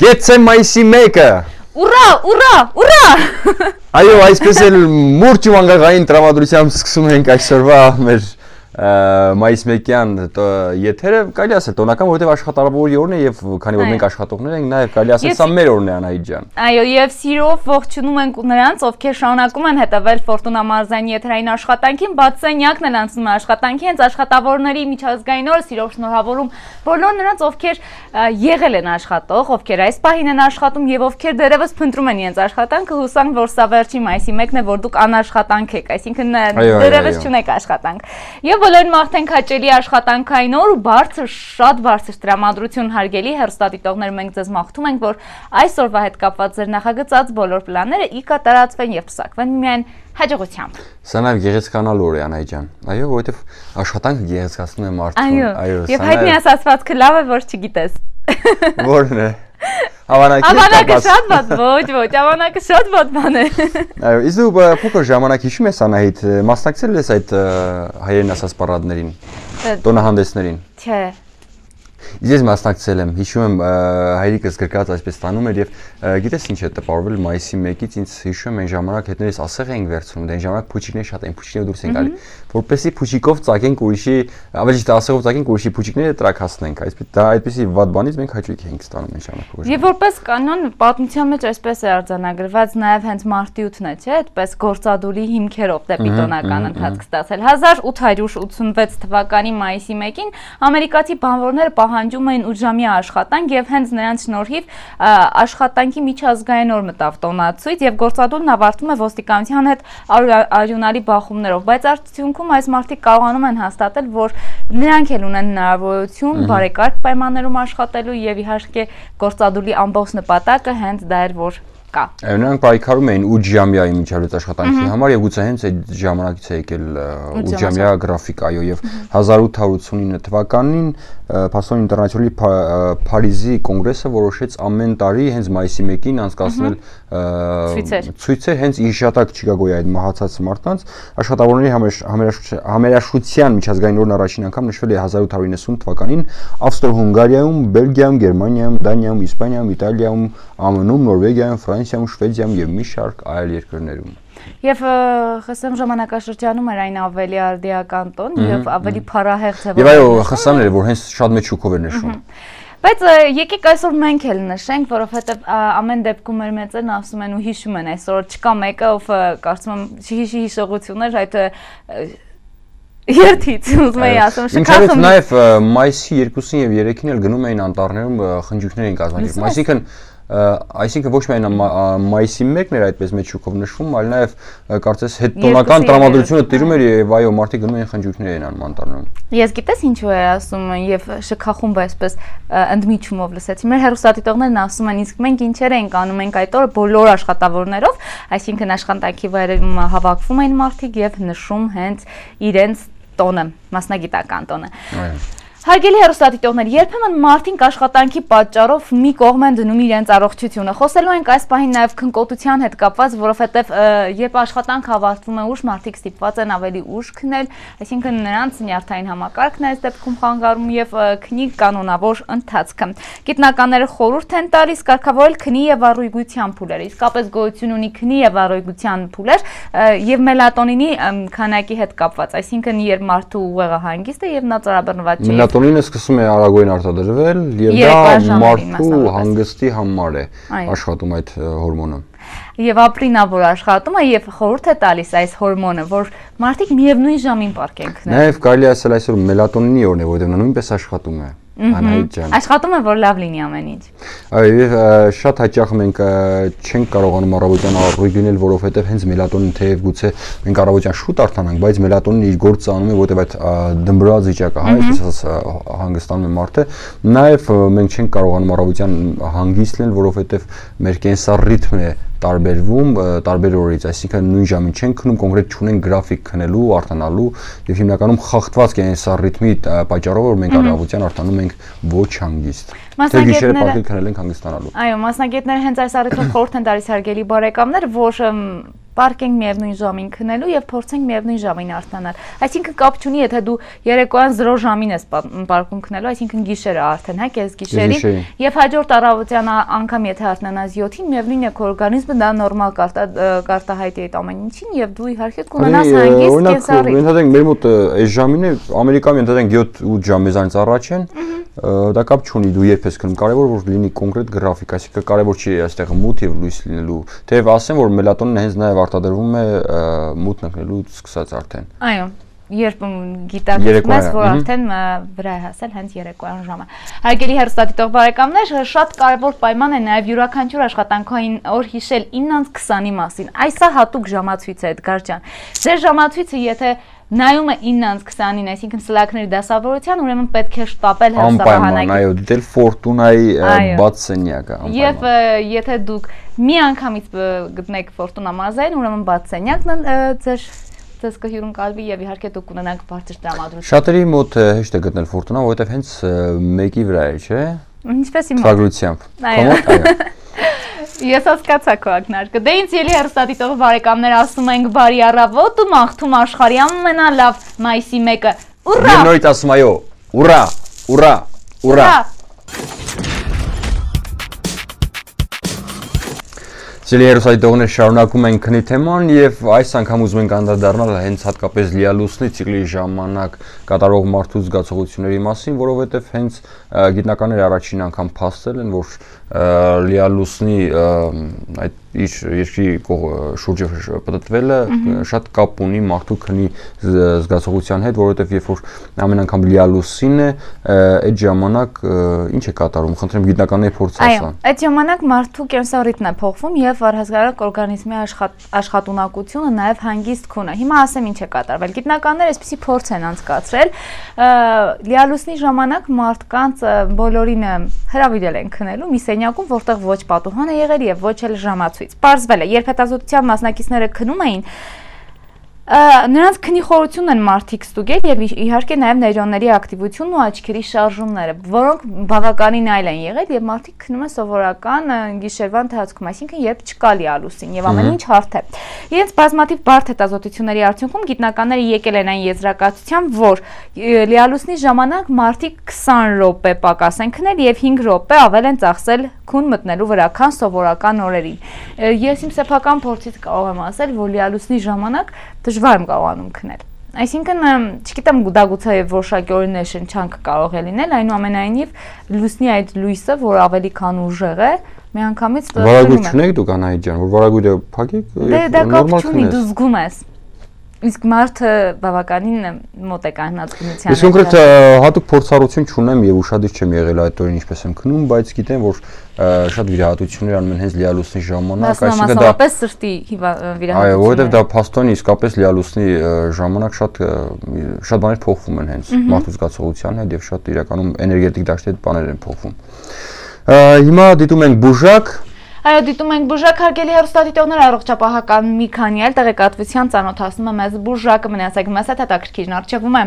Կեցե մայիսի 1-ը։ Ուրա, ուրա, ուրա։ Այո, այսպես էլ մուրճ ու անկախային տրամադրությամբ սկսում ենք այսօրվա մեր մայիս 1-յան եթերը, կարելի ասել տոնական, որովհետև աշխատավորի օրն է եւ քանի որ մենք աշխատողներ ենք, նաեւ կարելի ասել սա մեր օրն է Անահիտ ջան։ Այո, եւ սիրով ողջունում ենք նրանց, ովքեր շարունակում են հետևել Ֆորտունա մարզային եթերային աշխատանքին, բացենյակն են անցնում աշխատանքի, հենց աշխատավորների միջազգային օրը սիրով շնորհավորում բոլոր նրանց, ովքեր եղել են աշխատող, ովքեր այս պահին են աշխատում եւ ովքեր դեռևս փնտրում են իրենց աշխատանքը, հուսանք որ սա վերջին մայիսի 1-ն է, որ դուք անաշխատանք եք, այսինքն դեռևս չունեք աշխատանք։ Եվ բոլորին մաղթենք հաճելի աշխատանքային օր ու բարձր, շատ բարձր տրամադրություն հարգելի հեռուստադիտողներ, մենք ձեզ մաղթում ենք, որ այսօրվա հետ կապված ձեր նախագծած բոլոր պլանները ի կատարածվեն եւ պսակվեն միայն հաջողությամբ։ Սա նաև գեղեցկանալու օր է Անահիտ ջան։ Այո, որովհետև աշխատանքը գեղեցկացնում է մարդուն։ Այո, եւ հայտնի ասացվածքը լավ է, որ չգիտես։ Որն է։ Ավանակը շատ վատ, ոչ, ավանակը շատ վատ բան է։ Այո, իսկ դու փոքր ժամանակ հիշում ես Անահիտ, մասնակցել ես այդ հայերեն ասած պարադներին, տոնահանդեսներին։ Չէ։ Ես մասնակցել եմ, հիշում եմ հայրիկս գրկած այսպես տանում էր եւ գիտես ինչ է տպավորվել մայիսի 1-ից ինձ հիշում եմ այն ժամանակ հետներս ասեղ էինք վերցնում, դե այն ժամանակ փուչիկներ շատ էին, փուչիկները դուրս են գալի, որպեսզի փուչիկով ծակենք ուրիշի, ավելի ճիշտ ասեղով ծակենք ուրիշի փուչիկները տրաքացնենք, այսպես դա այդպեսի վատ բանից մենք հաճույք ենք ստանում այն ժամանակ։ Եւ որպես կանոն պատմության մեջ այսպես է արձանագրված նաեւ հենց մարտի 8-ն է, չէ՞, այդպես գործադուլի հիմքերով դեպի տոնական ընթացք ստացել 1886 թվականի մայիսի 1-ին ամերիկացի բանվորները պահանջում էին 8-ժամյա աշխատանք եւ հենց նրանց շնորհիվ աշխատանքի միջազգային օր մտավ տոնացույց եւ գործադուլն ավարտվում է ոստիկանության հետ արյունալի բախումներով, բայց արդյունքում այս մարդիկ կարողանում են հաստատել, որ նրանք էլ ունեն հնարավորություն բարեկարգ պայմաններում աշխատելու եւ իհարկե գործադուլի ամբողջ նպատակը հենց դա էր, որ կա։ Նրանք պայքարում էին 8-ժամյա միջավայր աշխատանքի համար եւ գուցե հենց այդ ժամանակից է եկել 8-ժամյա գրաֆիկ, այո, եւ 1889 թվականին Փաստորեն ինտերնացիոնալի Փարիզի կոնգրեսը որոշեց ամեն տարի հենց մայիսի 1-ին անցկացնել ցույցեր հենց իշատակ Չիկագոյի այդ մահացած մարդկանց աշխատավորների համերաշխության միջազգային օրն առաջին անգամ նշվել է 1890 թվականին Ավստրո-Հունգարիայում, Բելգիայում, Գերմանիայում, Դանիայում, Իսպանիայում, Իտալիայում, ԱՄՆ-ում, Նորվեգիայում, Ֆրանսիայում, Շվեդիայում եւ մի շարք այլ երկրներում։ Եվ ԽՍՀՄ ժամանակաշրջանում էր այն ավելի արդիական տոն եւ ավելի փառահեղ ձևով։ Եվ այո, ԽՍՀՄ-ն էր, որ հենց շատ մեծ շուկով էր նշում։ Բայց եկեք այսօր մենք էլ նշենք, որովհետեւ ամեն դեպքում մեր մեծերն ասում են ու հիշում են այսօր չկա մեկը, ով կարծում եմ չհիշի հիշողություններ այդ երթից ուզում էի ասում շքախում։ Ինչպես նաեւ մայիսի 2-ին եւ 3-ին էլ գնում էին անտառներում խնջույքներ էին կազմակերպում, այսինքն ոչ միայն մայիսի 1-ն էր այդպես մեծ շուկով նշվում, այլ նաև կարծես հետոնական տրամադրությունը տիրում էր եւ այո, մարդիկ գնում էին խնջույքներ էին անում անտառներում։ Ես գիտես ինչու է ասում եւ շքախումբը այսպես ընդմիջումով լսեցի։ Մեր հեռուստադիտողներն ասում են, իսկ մենք ինչեր ենք անում, մենք այդ օրը բոլոր աշխատավորներով, այսինքն աշխատանքի վայրերում հավաքվում էին մարդիկ եւ նշում հենց իրենց տոնը, մասնագիտական տոնը։ Հարգելի հեռուստադիտողներ, երբեմն մարդիկ աշխատանքի պատճառով մի կողմ են դնում իրենց առողջությունը։ Խոսելու ենք այս պահին նաև քնկոտության հետ կապված, որովհետև երբ աշխատանքը ավարտվում է ուշ, մարդիկ ստիպված են ավելի ուշ քնել, այսինքն նրանց նյարդային համակարգն է այս դեպքում խանգարում եւ քնի կանոնավոր ընթացքը։ Գիտնականները խորհուրդ են տալիս կարգավորել քնի եւ առողջության փուլերը։ Իսկապես գոյություն ունի քնի եւ առողջության փուլեր եւ մելատոնինի քանակի հետ կապված, այսինքն երբ մարդու ուղեղը հանգիստ է եւ նա ծրաբեռնված չէ։ Մելատոնինը սկսում է արագորեն արտադրվել եւ դա մարդու հանգստի համար է աշխատում այդ հորմոնը։ Եվ ապրինա որ աշխատում է եւ խորհուրդ է տալիս այս հորմոնը, որ մարդիկ միևնույն ժամին պարկեն քնել։ Նաեւ կարելի ասել այսօր մելատոնինի օրն է, որովհետեւ նա նույնպես աշխատում է։ Անահիտ ջան։ Աշխատում է որ լավ լինի ամեն ինչ։ Այո, շատ հաճախ մենք չենք կարողանում առավոտյան առողջ լինել, որովհետև հենց մելատոնին թեև գուցե մենք առավոտյան շուտ արթնանանք, բայց մելատոնինը իր գործը անում է, որովհետև այդ դմբրված վիճակը, հա, այսպես ասած հանգստանում է մարդը։ Նաև մենք չենք կարողանում առավոտյան հանգիստ լինել, որովհետև մեր կենսառիթմն է տարբերվում տարբեր օրերից, այսինքն նույն ժամին չենք քնում, կոնկրետ չունենք գրաֆիկ քնելու, արթնալու եւ հիմնականում խախտված կենսառիթմի պատճառով որ մենք առավոտյան արթնանում ենք ոչ հանգիստ։ Թե գիշերը պարտի քնել ենք հանգստանալու։ Այո, մասնագետները հենց այս առիթով խորհուրդ են տալիս հարգելի բարեկամներ, որ պարկենք միևնույն ժամին քնելու եւ փորձենք միևնույն ժամին արթնանալ։ Այսինքն կապ չունի, եթե դու երեկոյան 0 ժամին ես պարկում քնելու, այսինքն գիշերը արդեն, հա, կես գիշերին, եւ հաջորդ առավոտյան անգամ եթե արթնանաս 7-ին, միևնույն է քո օրգանիզմը դա նորմալ կարտահայտի այդ ամեն ինչին եւ դու իհարկե կունենաս հանգիստ կենսառիթմ։ Ենթադրենք մեր մոտ այս ժամին է, Ամերիկայում ենթադրենք 7-8 ժամ մեզանից առաջ են, դա կապ չունի, դու երբ ես քնում, կարևոր որ լինի կոնկրետ գրաֆիկ, այսինքն կարևոր չի այստեղ մութ եւ լույս լինելու, թեև ասեմ որ մելատոնինը հենց նաեւ արտադրվում է մութ նկնելուց սկսած արդեն։ Այո, երբ գիտակցում ես, որ արդեն վրա է հասել հենց երեկոյան ժամը։ Հարգելի հեռուստադիտող բարեկամներ, շատ կարևոր պայման է նաև յուրաքանչյուր աշխատանքային օր հիշել 9:20-ի մասին։ Այսա հատուկ ժամացույց է, Էդգար ջան։ Ձեր ժամացույցը եթե նայում է 9:20-ին, այսինքն սլաքների դասավորության, ուրեմն պետք է շտապել հեռուստահանակի։ Այո, դիտել Ֆորտունայի բաց սենյակը։ Եվ եթե դուք մի անգամից գտնեք Ֆորտունա մազային, ուրեմն բաց սենյակն ձեզ կհյուրընկալվի եւ իհարկե դուք ունենաք բարձր տրամադրություն։ Շատերի մոտ հեշտ է գտնել Ֆորտունա, որովհետեւ հենց մեկի վրա է, չէ՞։ Ինչպես իմը։ Թվագրությամբ։ Այո։ Ես հասկացա քո ակնարկը։ Դե ինձ ելի հեռուստադիտող բարեկամներ ասում ենք բարի առավոտ ու մաղթում աշխարհի ամենալավ մայիսի 1-ը։ Ուռա։ Ես նորից ասում այո։ Ուռա, ուռա, ուռա։ Սիրելի հեռուստադիտողներ, շարունակում ենք քնի թեման եւ այս անգամ ուզում ենք անդրադառնալ հենց հատկապես լիալուսնի ցիկլի ժամանակ կատարող մարդու զգացողությունների մասին, որովհետեւ հենց գիտնականները առաջին անգամ փաստել են, որ լիալուսնի այդ իր երկրի շուրջը պատտվելը շատ կապ ունի մարդու քնի զգացողության հետ, որովհետեւ երբ որ ամեն անգամ լիալուսին է, այդ ժամանակ ինչ է կատարում, խնդրեմ գիտնականների փորձ ասան։ Այո, այդ ժամանակ մարդու կենսառիթմն է փոխվում եւ առհասարակ օրգանիզմի աշխատունակությունը նաեւ հանգիստ քունը։ Հիմա ասեմ ինչ է կատարվել։ Գիտնականները այսպիսի փորձ են անցկացրել, լիալուսնի ժամանակ մարդկանց բոլորին հրավիրել են քնելու մի սենյակում, որտեղ ոչ պատուհան է եղել եւ ոչ էլ ժամացույց։ Պարզվել է, երբ հետազոտության մասնակիցները քնում էին, նրանց քնի խորությունն են մարդիկ ստուգել եւ իհարկե նաեւ նեյրոնների ակտիվությունն ու աչքերի շարժումները, որոնք բավականին այլ են եղել եւ մարդիկ քնում են սովորական գիշերվա ընթացքում, այսինքն երբ չկա լիալուսին եւ ամեն ինչ հարթ է։ Իրենց բազմաթիվ բարդ հետազոտությունների արդյունքում գիտնականները եկել են այն եզրակացության, որ լիալուսնի ժամանակ մարդիկ 20 րոպե պակաս են քնել եւ 5 րոպե ավել են ծախսել քուն մտնելու վրա, քան սովորական օրերին։ Ես իմ սեփական փորձից կարող եմ ասել, որ լիալուսնի ժամանակ դժվար եմ կարողանում քնել։ Այսինքն, չգիտեմ, դա գուցե որոշակի օրինաշեն չանք կարող է լինել, այնուամենայնիվ լուսնի այդ լույսը, որ ավելի քան ուժեղ է, միանգամից վարագույր չունեք դուք Անահիտ ջան, որ վարագույրը փակեք, նորմալ քնեք։ Դու զգում ես։ Իսկ մարդը բավականին մոտ է կանացկունության։ Ես կոնկրետ հատուկ փորձառություն չունեմ եւ ուշադիր չեմ եղել այդ օրին ինչպես եմ քնում, բայց գիտեմ որ շատ վիրահատություններ անում են հենց լիալուսնի ժամանակ, այսինքն դա մասնավորապես սրտի վիրահատություններ։ Այո, որովհետեւ դա փաստորեն իսկապես լիալուսնի ժամանակ շատ բաներ փոխվում են հենց մարդու զգացողության հետ եւ շատ իրականում էներգետիկ դաշտի հետ բաներ են փոխվում։ Հիմա դիտում ենք բուժակ։ Այո, դիտում ենք բուժակ, հարգելի հեռուստադիտողներ, առողջապահական մի քանի այլ տեղեկատվության ծանոթացնում եմ մեզ բուժակը, մնացեք մեզ հետ հետաքրքիրն առջևում է։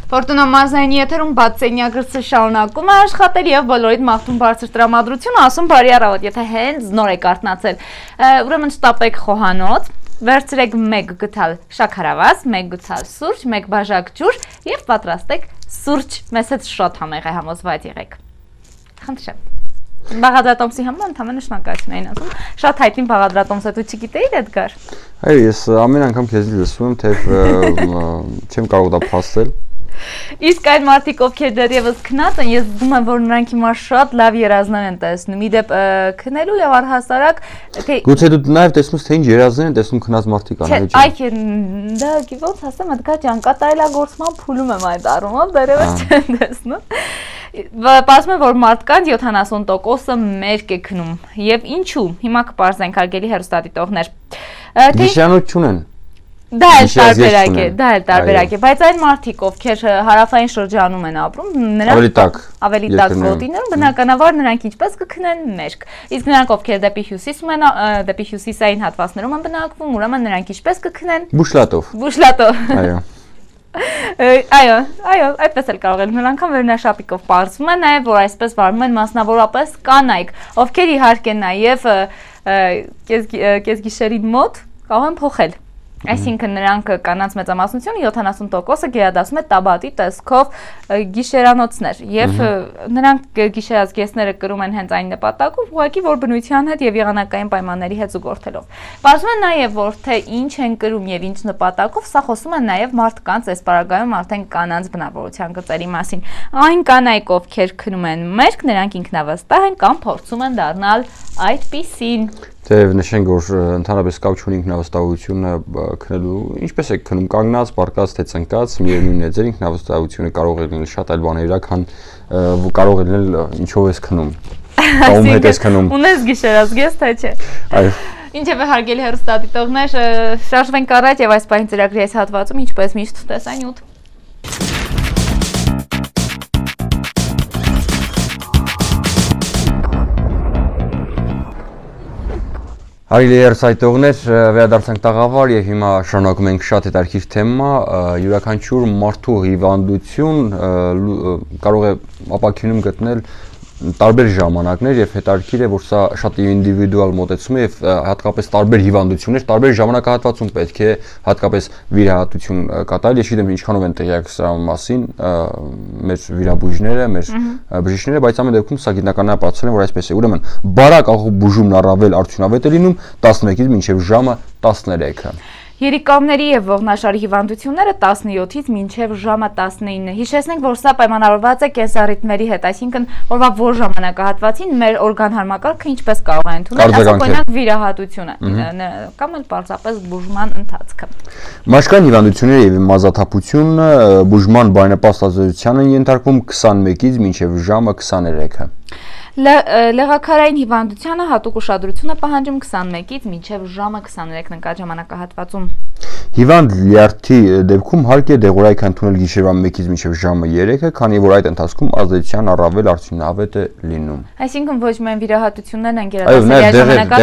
Ֆորտունա մազայինի եթերում բաց սենյակը շարունակում է աշխատել եւ բոլորիդ մաղթում բարձր տրամադրություն, ասում բարի առավոտ, եթե հենց նոր եք արթնացել, ուրեմն շտապեք խոհանոց, վերցրեք 1 գթալ շաքարավազ, 1 գթալ սուրճ, 1 բաժակ ջուր եւ պատրաստեք սուրճ, մեզ հետ շատ համեղ է, համոզված եղեք։ Խնդրեմ։ Բաղադրատոմսի համար ընդհանրապես շնորհակալություն էին ասում։ Շատ հայտնի բաղադրատոմս է, դու չգիտեիր Էդգար։ Այո, ես ամեն անգամ քեզից լսում եմ, թե չեմ կարող դա փաստել։ Իսկ այն մարդիկ, ովքեր դեռևս քնած են, ես զգում եմ, որ նրանք հիմա շատ լավ երազներ են տեսնում։ Իդեպ քնելու եւ առհասարակ թե Գուցե դու նաեւ տեսնում ես թե ինչ երազներ են տեսնում քնած մարդիկ Անահիտ ջան։ Այ դա ոնց ասեմ, Էդգար ջան, կատարելագործման փուլում եմ այդ առումով, դեռևս չեմ տեսնում։ Պարզվում է, որ մարդկանց 70%-ը մերկ է քնում։ Եվ ինչու։ Հիմա կպարզենք հարգելի հեռուստադիտողներ։ Գիշերանոց չունեն։ Դա էլ տարբերակ է, բայց այն մարդիկ, ովքեր հարավային շրջանում են ապրում, նրանք ավելի տաք գոտիներում, բնականաբար նրանք ինչպես կքնեն մերկ։ Իսկ նրանք, ովքեր դեպի հյուսիսային հատվածներում են բնակվում, ուրեմն նրանք ինչպես կքնեն։ Բուշլատով։ Բուշլատով։ Այո։ Այո, այդպես էլ կարող է լինել, անգամ վերնաշապիկով պարզվում է նաև, որ այսպես վարվում են մասնավորապես կանայք, ովքեր իհարկե նաև կեսգիշերին մոտ կարող են փոխել։ Այսինքն նրանք կանանց մեծամասնությունը 70%-ը գերադասում է տաբատի տեսքով գիշերանոցներ եւ նրանք գիշերազգեստները կրում են հենց այն նպատակով, ուղղակի որ բնության հետ եւ եղանակային պայմանների հետ զուգորդելով։ Բացում է նաեւ որ թե ինչ են կրում եւ ինչ նպատակով, սա խոսում է նաեւ մարդկանց այս պարագայում արդեն կանանց բնավորության գծերի մասին։ Այն կանայք, ովքեր քնում են մերկ, նրանք ինքնավստահ են կամ փորձում են դառնալ այդպիսին։ Դեև նշենք, որ ընդհանրապես կապ չունի ինքնավստահությունը քնելու, ինչպես է քնում կանգնած, պարկած թե ծնկած, միևնույնն է, ձեր ինքնավստահությունը կարող է լինել շատ այլ բաների վրա, քան կարող է լինել ինչով ես քնում։ Ում հետ ես քնում։ Ունես գիշերազգեստ, թե չէ։ Այո։ Ինչևէ հարգելի հեռուստադիտողներ, շարժվենք առաջ եւ այս պահին ծրագրի այս հատվածում ինչպես միշտ տեսանյութ։ Հարելի հեռուստադիտողներ, վերադարձանք տաղավար եւ հիմա շարունակում ենք շատ հետաքրքիր թեմա, յուրաքանչյուր մարդու հիվանդություն կարող է ապակինում գտնել տարբեր ժամանակներ եւ հետաքրքիր է որ սա շատ ինդիվիդուալ մոտեցում է եւ հատկապես տարբեր հիվանդություններ տարբեր ժամանակահատվածում պետք է հատկապես վիրահատություն կատարել։ Ես գիտեմ ինչքանով են տեղյակ սրա մասին մեր վիրաբույժները, մեր բժիշկները, բայց ամեն դեպքում սա գիտնականորեն ապացուցել են որ այսպես է։ Ուրեմն բարակ աղու բուժումն առավել արդյունավետ է լինում 11-ից մինչեւ ժամը 13-ը։ Երիկամների եւ ողնաշարի հիվանդությունները 17-ից մինչեւ ժամը 19-ը։ Հիշեցնենք, որ սա պայմանավորված է կենսառիթմերի հետ, այսինքն օրվա որ ժամանակահատվածին մեր օրգան հարմակարգը ինչպես կարող է ընդունել, ասենք օրինակ վիրահատությունը կամ էլ պարզապես բուժման ընթացքը։ Մաշկային հիվանդությունները եւ մազաթափությունը բուժման բարենպաստ ազդեցության են ենթարկվում 21-ից մինչեւ ժամը 23-ը։ Լեղաքարային հիվանդությանը հատուկ ուշադրություն է պահանջում 21-ից մինչև ժամը 23 ընկած ժամանակահատվածում։ Հիվանդ լյարդի դեպքում հարկ է դեղորայք ընդունել գիշերվա 1-ից մինչև ժամը 3-ը, քանի որ այդ ընթացքում ազդեցության առավել արդյունավետ է լինում։ Այսինքն ոչ միայն վիրահատություններն են գերադասել,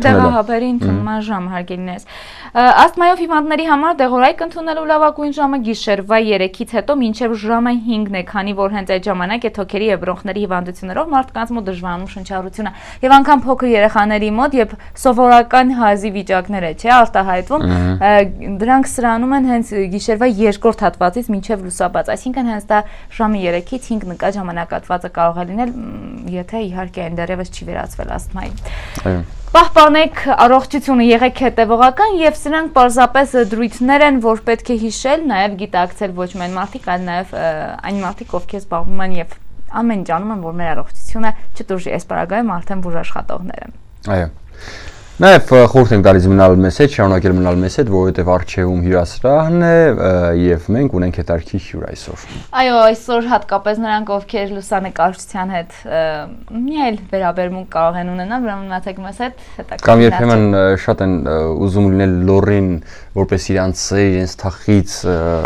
դեղահաբերի ընդունման ժամ հարգելիներս։ Ասթմայով հիվանդների համար դեղորայք ընդունելու լավագույն ժամը գիշերվա 3-ից հետո մինչև ժամը 5-ն է, քանի որ հենց այդ ժամանակ է թոքերի եւ բրոնխների հիվանդություններով մարդկանց մոտ դժվարանում շնչառությունը եւ անգամ փոքր երեխաների մոտ եւ սովորական հազի վիճակները, չէ, արտահայտվում, դրանք սրանում են հենց գիշերվա երկրորդ հատվածից մինչև լուսաբաց, այսինքն հենց դա ժամը 3-ից 5 նկատ ժամանակահատվածը կարող է լինել, եթե իհարկե այն դեռևս չի վերածվել ասթմայի։ Պահպանեք առողջությունը, եղեք հետևողական եւ սրանք պարզապես դրույթներ են, որ պետք է հիշել, նաեւ գիտակցել ոչ միայն մարդիկ, այլ նաեւ այն մարդիկ, ովքեր զբաղվում են եւ ամեն ինչ անում են, որ մեր առողջությունը չտուժի, այս պարագայում արդեն բուժաշխատողներ են։ Այո։ Նաև խորհուրդ ենք տալիս մնալ մեզ հետ, շարունակել մնալ մեզ հետ, որովհետև առջևում հյուրասրահն է եւ մենք ունենք հետաքրքիր հյուր այսօր։ Այո, այսօր հատկապես նրանք, ովքեր լուսանկարչության հետ մի այլ վերաբերմունք կարող են ունենալ, ուրեմն մնացեք մեզ հետ, հետաքրքիր։ Կամ երբեմն շատ են ուզում լինել լոռին, որպես իրանց սեր, իրենց թախից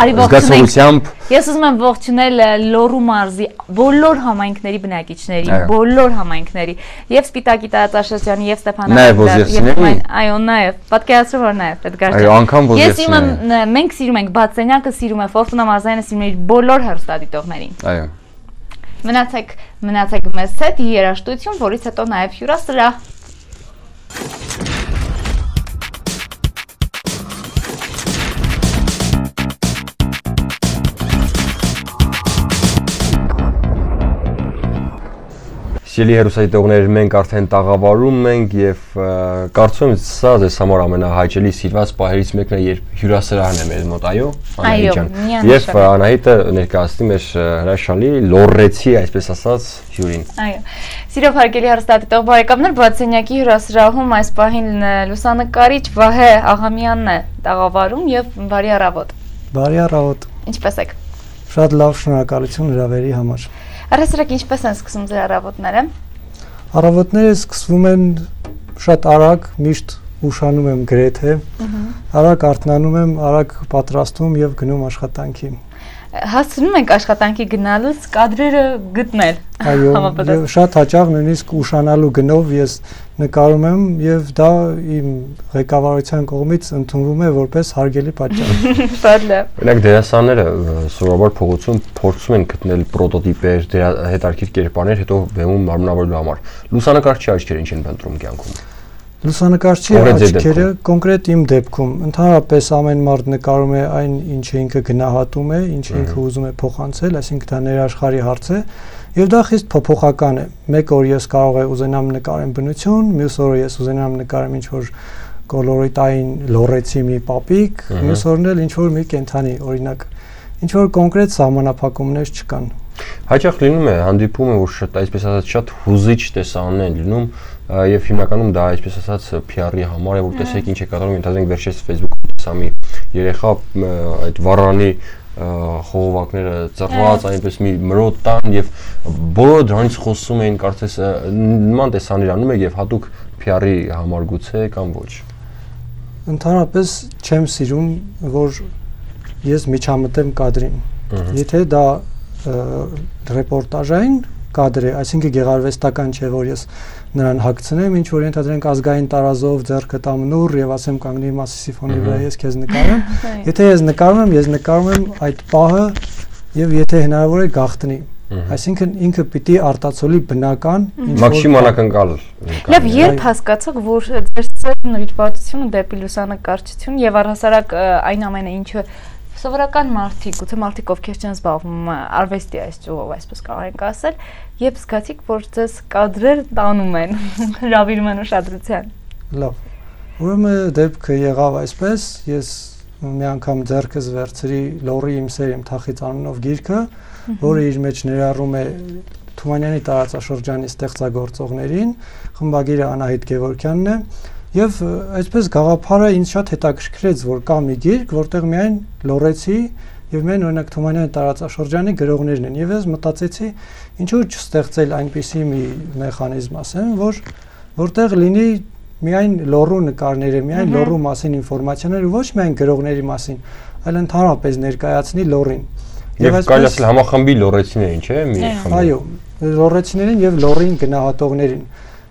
զգացողությամբ։ Ես ուզում եմ ողջունել Լոռու մարզի բոլոր համայնքների բնակիչների, բոլոր համայնքների, եւ Սպիտակի տարածաշրջանի եւ Ստեփանավարի Այո, նաև, պատկերացրու որ նաև Էդգար ջան։ Այո, անգամ որ ես մենք սիրում ենք Բացենյակը, սիրում է Ֆորտունա Մարզայանը, սիրում է իր բոլոր հեռուստադիտողներին։ Այո։ Մնացեք մեզ հետ, երաժշտություն, որից հետո նաև հյուրասրահ։ Սիրելի հեռուստադիտողներ, մենք արդեն տաղավարում ենք եւ կարծում եմ սա ձեզ համար ամենահաճելի սիրված պահերից մեկն է, երբ հյուրասրահն է մեր մոտ, այո, Անահիտ ջան։ Եվ Անահիտը ներկայացնում է հրաշալի լոռեցի, այսպես ասած, հյուրին։ Այո։ Սիրով հարգելի հեռուստադիտող բարեկամներ, Բացենյակի հյուրասրահում այս պահին լուսանկարիչ Վահե Աղամյանն է տաղավարում եւ բարի առավոտ։ Բարի առավոտ։ Ինչպե՞ս եք։ Շատ լավ, շնորհակալություն հրավերի համար։ Առհասարակ ինչպես են սկսում ձեր առավոտները։ Առավոտները սկսվում են շատ արագ, միշտ ուշանում եմ գրեթե, արագ արթնանում եմ, արագ պատրաստվում եւ գնում աշխատանքի։ Հասցնում ենք աշխատանքի գնալուց կադրերը գտնել։ Այո, եւ շատ հաճախ նույնիսկ ուշանալու գնով ես նկարում եմ եւ դա իմ ղեկավարության կողմից ընդունվում է որպես հարգելի պատճառ։ Շատ լավ։ Օրինակ դերասանները սովորաբար փողոցում փորձում են գտնել պրոտոտիպեր, հետարքիր կերպարներ, հետո բեմում մարմնավորելու համար։ Լուսանկարչի աչքերը ինչ են փնտրում կյանքում։ Լուսանկարչի աչքերը կոնկրետ իմ դեպքում ընդհանրապես ամեն մարդ նկարում է այն, ինչը ինքը գնահատում է, ինչը ինքը ուզում է փոխանցել, այսինքն դա ներաշխարհի հարց է, եւ դա խիստ փոփոխական է։ Մեկ օր ես կարող եմ ուզենամ նկարեմ բնություն, մյուս օրը ես ուզենամ նկարեմ ինչ-որ կոլորիտային լորեցի մի պապիկ, մյուս օրն էլ ինչ-որ մի կենդանի, օրինակ, ինչ-որ կոնկրետ սահմանափակումներ չկան։ Հաճախ լինում է հանդիպում է, որ շատ այսպես ասած շատ հուզիչ տեսանն են լինում եւ հիմնականում դա այսպես ասած PR-ի համար է, որ տեսեք ինչ է կատարում, ընդհանրենք վերջերս Facebook-ում տեսա մի երեխա այդ վառանի խողովակները ծռված այնպես մի մրոտ տան եւ բոլորը դրանից խոսում էին, կարծես նման տեսաններ անում եք եւ հատուկ PR-ի համար գուցե կամ ոչ։ Ընդհանրապես չեմ սիրում, որ ես միջամտեմ կադրին։ Եթե դա ռեպորտաժային կադր է, այսինքն գեղարվեստական չէ, որ ես նրան հագցնեմ, ինչ որ ենթադրենք ազգային տարազով ձեռքը տամ նուռ եւ ասեմ կանգնի Մասիսի ֆոնի վրա ես քեզ նկարեմ։ Եթե ես նկարում եմ այդ պահը եւ եթե հնարավոր է գաղտնի։ Այսինքն ինքը պիտի արտացոլի բնական մաքսիմալ ակնկալ։ Լավ, երբ հասկացաք, որ ձեր ծերն նվիրվածությունը դեպի լուսանկարչություն եւ առհասարակ այն ամենը, ինչը սովորական մարդիկ, գուցե մարդիկ ովքեր չեն զբաղվում արվեստի այս ճյուղով, այսպես կարող ենք ասել, երբ զգացիք, որ ձեզ կադրեր տանում են, հրավիրում են ուշադրության։ Լավ։ Ուրեմն դեպքը եղավ այսպես, ես մի անգամ ձեռքս վերցրի Լորի իմ սեր իմ թախից անունով գիրքը, որը իր մեջ ներառում է Թումանյանի տարածաշրջանի ստեղծագործողներին, խմբագիրը Անահիտ Գևորգյանն է, եւ այսպես գաղափարը ինձ շատ հետաքրքրեց, որ կա մի գիրք, որտեղ միայն լորեցի եւ միայն օրինակ Թումանյանի տարածաշրջանի գրողներն են, եւ ես մտածեցի, ինչու չստեղծել այնպիսի մի մեխանիզմ, ասեմ, որտեղ լինի միայն լոռու նկարները, միայն լոռու մասին ինֆորմացիաները, ոչ միայն գրողների մասին, այլ ընդհանրապես ներկայացնի լոռին։ Եվ կարելի ասել համախմբի լորեցիներին, չէ՞, մի խմբ։ Այո, լորեցիներին եւ լորին գնահատողներին։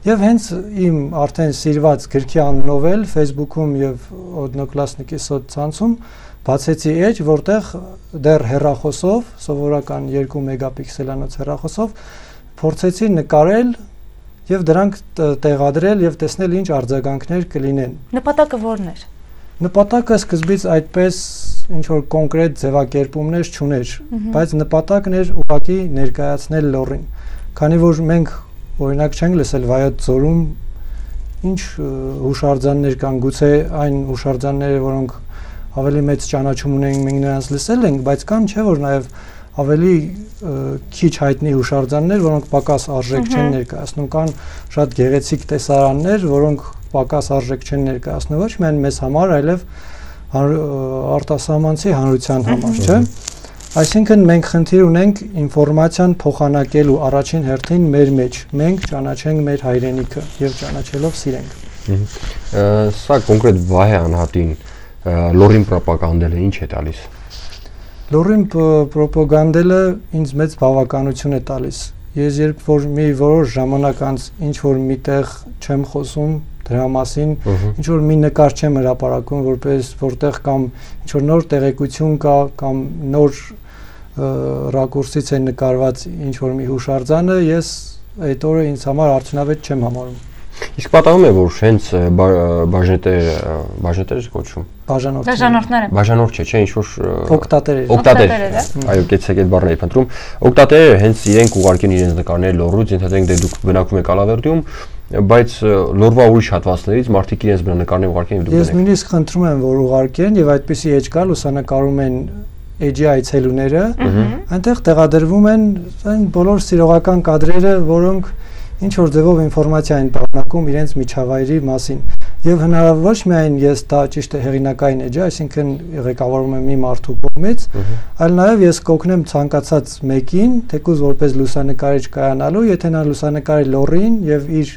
Եվ հենց իմ արդեն սիրված գրքի անունով էլ Facebook-ում եւ Օդնոկլասնիկի սոցցանցում բացեցի էջ, որտեղ դեռ հեռախոսով, սովորական 2 մեգապիքսելանոց հեռախոսով փորձեցի նկարել եւ դրանք տեղադրել եւ տեսնել ինչ արձագանքներ կլինեն։ Նպատակը ո՞րն էր։ Նպատակը սկզբից այդպես ինչ որ կոնկրետ ձևակերպումներ չուներ, բայց նպատակն էր ուղղակի ներկայացնել լոռին։ Քանի որ մենք օրինակ չենք լսել Վայոց ձորում ինչ հուշարձաններ կան, գուցե այն հուշարձանները, որոնք ավելի մեծ ճանաչում ունեն, մենք նրանց լսել ենք, բայց կան չէ որ նաև ավելի քիչ հայտնի հուշարձաններ, որոնք պակաս արժեք չեն ներկայացնում, կան շատ գեղեցիկ տեսարաններ, որոնք պակաս արժեք չեն ներկայացնում ոչ միայն մեզ համար, այլև արտասահմանցի հանրության համար, չէ՞։ Այսինքն մենք խնդիր ունենք ինֆորմացիան փոխանակելու առաջին հերթին մեր մեջ, մենք ճանաչենք մեր հայրենիքը եւ ճանաչելով սիրենք։ Սա կոնկրետ Վահե անհատին լոռին պրոպագանդելը ինչ է տալիս։ Լոռին պրոպագանդելը ինձ մեծ բավականություն է տալիս։ Ես երբ որ մի որոշ ժամանակ անց ինչ որ միտեղ չեմ խոսում դրա մասին, ինչ որ մի նկար չեմ հրապարակում, որտեղ կամ ինչ որ նոր տեղեկություն կա կամ նոր ռակուրսից է նկարված ինչ որ մի հուշարձանը, ես այդ օրը ինձ համար արդյունավետ չեմ համարում։ Իսկ պատահում է որ հենց բաժնետեր կոչվում։ Բաժանորդները։ Բաժանորդ չէ, ինչ որ օկտատեր։ Այո, կեցեք այդ բառն էի փնտրում։ Օկտատերերը հենց իրենք ուղարկեն իրենց նկարները լոռուց, ենթադրենք դե դուք բնակվում եք Ալավերդիում, բայց լորվա ուրիշ հատվածներից մարդիկ իրենց բնակարները ուղարկեն եւ դուք Ես նույնիսկ խնդրում եմ որ ուղարկեն եւ այդպիսի էջ կա լուսանկարում են էջի այցելուները, այնտեղ տեղադրվում են այն բոլոր սիրողական կադրերը, որոնք ինչ որ ձևով ինֆորմացիա են պարունակում իրենց միջավայրի մասին։ Եվ հնարավոր ոչ միայն ես դա ճիշտ է հեղինակային էջ է, այսինքն ղեկավարում եմ մի մարդու կողմից, այլ նաև ես կօգնեմ ցանկացած մեկին, թեկուզ որպես լուսանկարիչ կայանալու, եթե նա լուսանկարի լոռին եւ իր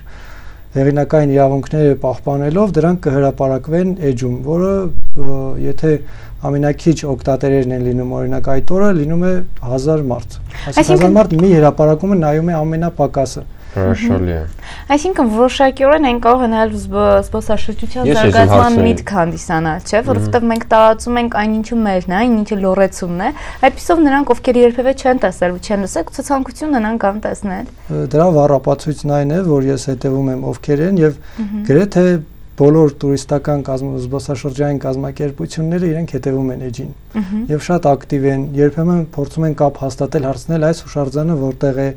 հեղինակային իրավունքները պահպանելով դրանք կհրապարակվեն էջում, որը եթե ամենակիչ օգտատերերն են լինում, օրինակ այդ օրը լինում է 1000 մարդ։ Այսինքն 1000 մարդ մի հրապարակումը նայում է ամենապակասը։ Հրաշալի է։ Այսինքն որոշակիորեն են կարող հնարել զբոսաշրջության զարգացման միտք հանդիսանալ, չէ՞, որովհետև մենք տարածում ենք այնինչը մերն է, այնինչը լոռեցումն է, այդպիսով նրանք ովքեր երբևէ չեն տեսել ու չեն լսել, ցուցանկություն ունենան կամ տեսնել։ Դրա վառապացույցն այն է, որ ես հետևում եմ ովքեր են եւ գրեթե բոլոր տուրիստական զբոսաշրջային կազմակերպությունները իրենք հետևում են էջին եւ շատ ակտիվ են, երբեմն փորձում են կապ հաստատել, հարցնել այս հուշարձանը որտեղ է,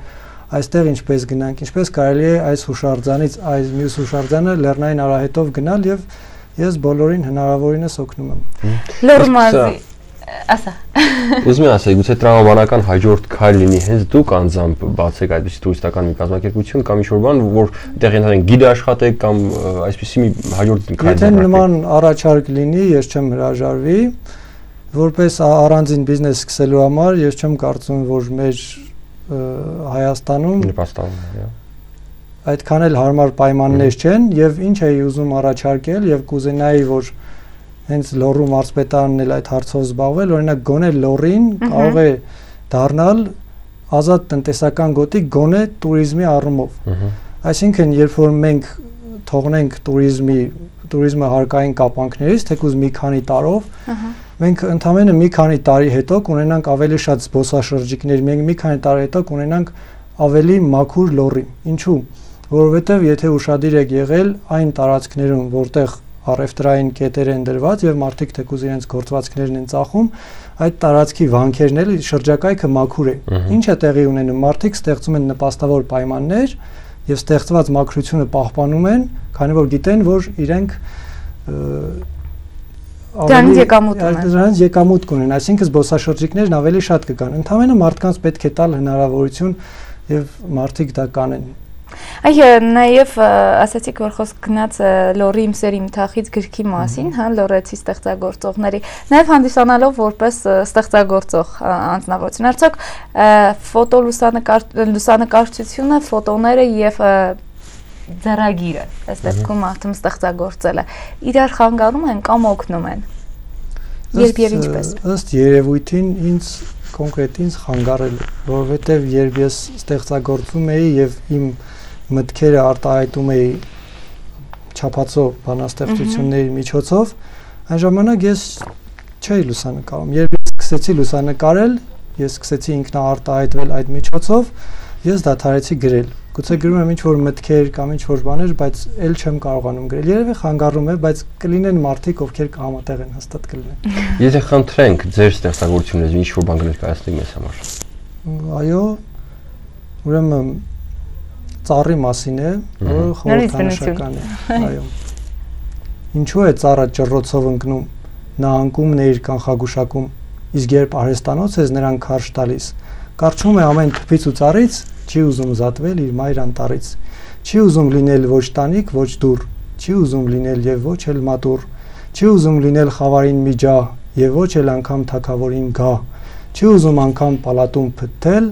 այստեղ ինչպես գնանք, ինչպես կարելի է այս հուշարձանից այս մյուս հուշարձանը Լեռնային Արահետով գնալ եւ ես բոլորին հնարավորինս օգնում եմ։ Լոռմազի ասա։ Ուզում եմ ասել, գուցե տրամաբանական հաջորդ քայլ լինի հենց դուք անձամբ բացեք այդպիսի տուրիստական մի կազմակերպություն կամ ինչ-որ բան, որ տեղ ընդհանրեն գիդ աշխատեք կամ այսպիսի մի հաջորդ քայլ։ Եթե նման առաջարկ լինի, ես չեմ հրաժարվի, որպես առանձին բիզնես սկսելու համար ես չեմ կարծում, որ մեր Հայաստանում այդքան էլ հարմար պայմաններ չեն եւ ինչ էի ուզում առաջարկել եւ կուզենայի որ հենց լոռու մարզպետարանն էլ այդ հարցով զբաղվել, օրինակ գոնե լոռին կարող է դառնալ ազատ տնտեսական գոտի գոնե туриզմի առումով։ Այսինքն երբ որ մենք թողնենք туриզմը հարկային կապանքներից, թեկուզ մի քանի տարով, մենք ընդամենը մի քանի տարի հետո կունենանք ավելի շատ զբոսաշրջիկներ, մենք մի քանի տարի հետո կունենանք ավելի մաքուր լոռի։ Ինչու՞։ Որովհետև եթե ուշադիր եք եղել այն տարածքներում, որտեղ առևտրային կետեր են դրված եւ մարդիկ թեկուզ իրենց գործվածքներն են ծախում, այդ տարածքի վանքերն էլ շրջակայքը մաքուր է։ Ինչ է տեղի ունենում, մարդիկ ստեղծում են նպաստավոր պայմաններ եւ ստեղծված մաքրությունը պահպանում են, քանի որ գիտեն, որ իրենք դրանից եկամուտ կունեն, այսինքն զբոսաշրջիկներն ավելի շատ կգան։ Ընդհանրապես մարդկանց պետք է տալ հնարավորություն եւ մարդիկ դա կանեն։ Այո, նաև ասացիք, որ խոսք գնաց լոռի իմ սեր իմ թախից գրքի մասին, հա, լոռեցի ստեղծագործողների, նաև հանդիսանալով որպես ստեղծագործող անձնավորություն։ Արդյոք լուսանկարչությունը, ֆոտոները եւ ձեռագիրը, այս դեպքում արդեն ստեղծագործելը, իրար խանգարում են կամ օգնում են։ Երբ եւ ինչպես։ Ըստ երևույթին ինձ կոնկրետ ինձ խանգարել, որովհետեւ երբ ես ստեղծագործում էի եւ իմ մտքերը արտահայտում էի չափածո բանաստեղծությունների միջոցով, այն ժամանակ ես չէի լուսանկարում։ Երբ ես սկսեցի լուսանկարել, ես սկսեցի ինքնաարտահայտվել այդ միջոցով, ես դադարեցի գրել։ Գուցե գրում եմ ինչ-որ մտքեր կամ ինչ-որ բաներ, բայց էլ չեմ կարողանում գրել։ Երևի խանգարում է, բայց կլինեն մարդիկ, ովքեր կհամատեղեն, հաստատ կլինեն։ Եթե խնդրենք ձեր ստեղծագործություններից ինչ-որ բան կներկայացնեք մեզ համար։ Այո, ուրեմն ծառի մասին է, որը խորհրդանշական է, այո։ Ինչու է ծառը ճռռոցով ընկնում, նա անկումն է իր կանխագուշակում, իսկ երբ արհեստանոց ես նրան քարշ տալիս, կարճում է ամեն թփից ու ծառից, չի ուզում զատվել իր մայր անտառից, չի ուզում լինել ոչ տանիք, ոչ դուռ, չի ուզում լինել եւ ոչ էլ մատուռ, չի ուզում լինել խավարին մի ջահ եւ ոչ էլ անգամ թակավորին գահ, չի ուզում անգամ պալատում փթթել,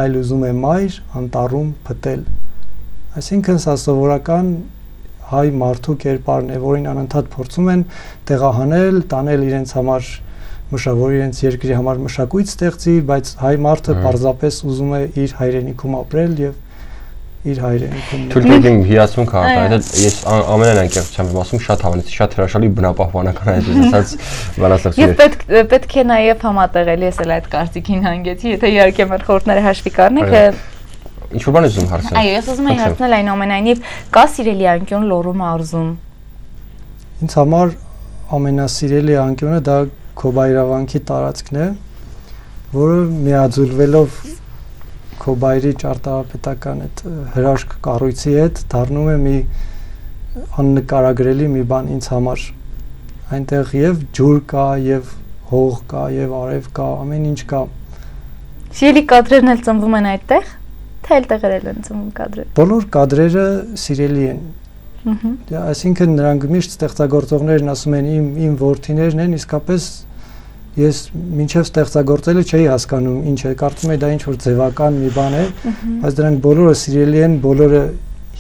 այլ ուզում է մայր անտառում փթել։ Այսինքն սա սովորական հայ մարդու կերպարն է, որին անընդհատ փորձում են տեղահանել, տանել իրենց համար մշակույթ, իրենց երկրի համար մշակույթ ստեղծի, բայց հայ մարդը պարզապես ուզում է իր հայրենիքում ապրել եւ իր հայրենիքում։ Թույլ տվեք իմ հիացմունքը արտահայտել, ես ամենայն անկեղծությամբ եմ ասում, շատ հավանեցի, շատ հրաշալի բնապահպանական այդպես ասած բանաստեղծություններ։ Եվ պետք է նաեւ համատեղել, ես էլ այդ կարծիքին հանգեցի, եթե իհարկե մեր խորհուրդները հաշվի կառնենք, ինչ-որ բան ուզում հարցնել։ Այո, ես ուզում եմ հարցնել այնուամենայնիվ կա սիրելի անկյուն լոռու մարզում։ Ինձ համար ամենասիրելի անկյունը դա Քոբայրավանքի տարածքն է, որը միաձուլվելով Քոբայրի ճարտարապետական այդ հրաշք կառույցի հետ դառնում է մի աննկարագրելի մի բան ինձ համար։ Այնտեղ եւ ջուր կա, եւ հող կա, եւ արև կա, ամեն ինչ կա։ Սիրելի կադրերն էլ ծնվում են այդտեղ, թե այլ տեղերել են ծնվում կադրերը։ Բոլոր կադրերը սիրելի են։ Այսինքն նրանք միշտ ստեղծագործողներն ասում են իմ որդիներն են, իսկապես ես մինչև ստեղծագործելը չէի հասկանում ինչ է, կարծում էի դա ինչ որ ձևական մի բան է, բայց դրանք բոլորը սիրելի են, բոլորը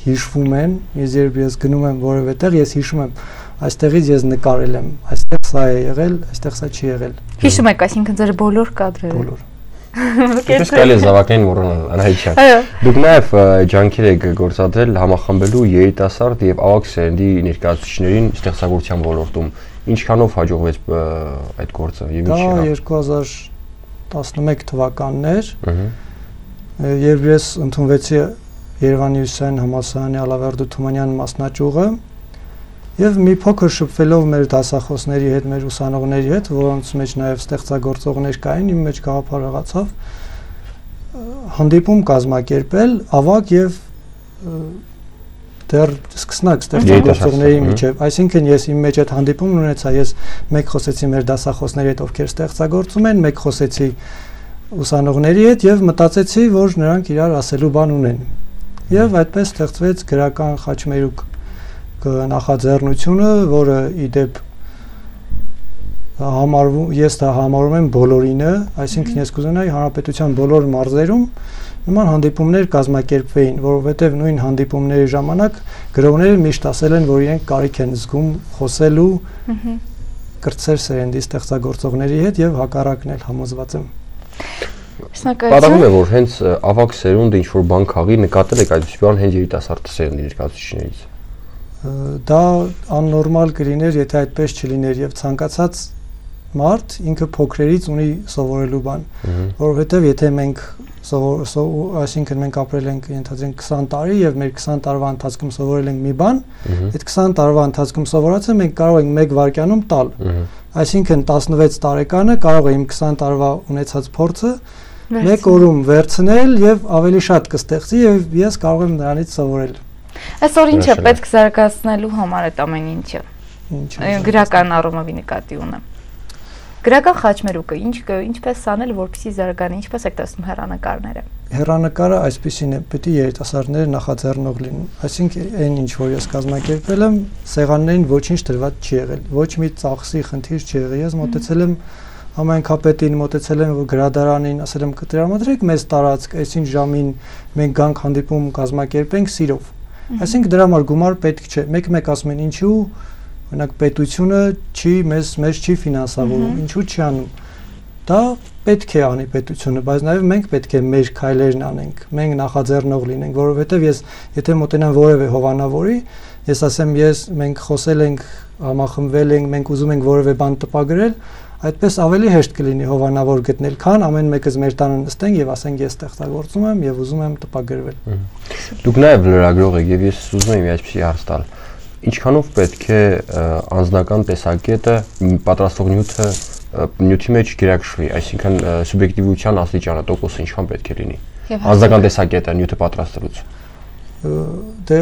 հիշվում են, երբ ես գնում եմ որևէ տեղ, ես հիշում եմ այստեղից ես նկարել եմ, այստեղ սա է եղել, այստեղ սա չի եղել։ Հիշում եք, այսինքն ձեր բոլոր կադրերը։ Բոլոր։ Ինչպես կարելի է զավակներին մոռանալ, Անահիտ։ Դուք նաև ջանքեր եք գործադրել համախմբելու երիտասարդ եւ ավագ սերնդի ներկայացուցիչներին ստեղծագործության ոլորտում։ Ինչքանով հաջողվեց այդ գործը եւ ինչի՞։ Դա 2011 թվականն էր։ Երբ ես ընդունվեցի Երևանի Հյուսիսային համալսարանի Ալավերդու Թումանյան մասնաճյուղը եւ մի փոքր շփվելով մեր դասախոսների հետ, մեր ուսանողների հետ, որոնց մեջ նաեւ ստեղծագործողներ կային, իմ մեջ գաղափար եղացավ հանդիպում կազմակերպել ավագ եւ դեռ սկսնակ ստեղծագործողների միջեւ, այսինքն ես իմ մեջ այդ հանդիպումն ունեցա, ես մեկ խոսեցի մեր դասախոսների հետ, ովքեր ստեղծագործում են, մեկ խոսեցի ուսանողների հետ եւ մտածեցի, որ նրանք իրար ասելու բան ունեն։ Եվ այդպես ստեղծվեց գրական խաչմերուկ նախաձեռնությունը, որը իդեպ ես դա համարում եմ բոլորինը, այսինքն ես կուզենայի հանրապետության բոլոր մարզերում նման հանդիպումներ կազմակերպվեին, որովհետև նույն հանդիպումների ժամանակ գրողները միշտ ասել են, որ իրենք կարիք են զգում խոսելու կրտսեր սերնդի ստեղծագործողների հետ եւ հակառակն էլ համոզված եմ։ Պատահում է, որ հենց ավագ սերունդը ինչ-որ բան քաղի, նկատել եք այդ բան հենց երիտասարդ սերնդի ներկայացուցիչներից։ Դա աննորմալ կլիներ, եթե այդպես չլիներ եւ ցանկացած մարդ ինքը փոքրերից ունի սովորելու բան, որովհետեւ եթե մենք այսինքն մենք ապրել ենք ենթադրենք 20 տարի եւ մեր 20 տարվա ընթացքում սովորել ենք մի բան, այդ 20 տարվա ընթացքում սովորածը մենք կարող ենք 1 վայրկյանում տալ։ Այսինքն 16 տարեկանը կարող է իմ 20 տարվա ունեցած փորձը 1 օրում վերցնել եւ ավելի շատ կստեղծի եւ ես կարող եմ նրանից սովորել։ Այսօր ինչ է պետք զարգացնելու համար այդ ամեն ինչը։ Գրական առումով նկատի ունեմ։ Գրական խաչմերուկը ինչպես անել, որպեսզի զարգանա, ինչպես եք տեսնում հեռանկարները։ Հեռանկարը այսպեսին է, պետք է երիտասարդները նախաձեռնող լինեն։ Այսինքն այն ինչ որ ես կազմակերպել եմ, սեղաններին ոչինչ դրված չի եղել, ոչ մի ծախսի խնդիր չի եղել։ Ես մոտեցել եմ համայնքապետին, մոտեցել եմ գրադարանին, ասել եմ կտրամադրեք մեզ տարածք, այսինչ ժամին մենք գանք հանդիպում կազմակերպենք սիրով։ Այսինքն դրա համար գումար պետք չէ։ Մեկ ասում են ինչու օրինակ պետությունը չի մեզ չի ֆինանսավորում, ինչու չի անում։ Դա պետք է անի պետությունը, բայց նաև մենք պետք է մեր քայլերն անենք, մենք նախաձեռնող լինենք, որովհետև ես եթե մոտենամ որևէ հովանավորի, ես ասեմ մենք խոսել ենք, համախմբվել ենք, մենք ուզում ենք որևէ բան տպագրել, այդպես ավելի հեշտ կլինի հովանավոր գտնել, քան ամեն մեկս մեր տանը նստենք եւ ասենք ես ստեղծագործում եմ եւ ուզում եմ տպագրվել։ Դուք նաև լրագրող եք եւ ես ուզում եմ այսպեսի հարց տալ։ Ինչքանով պետք է անձնական տեսակետը պատրաստող նյութի մեջ գերակշռի, այսինքն սուբյեկտիվության աստիճանը տոկոսը ինչքան պետք է լինի։ Անձնական տեսակետը նյութը պատրաստելուց։ Դե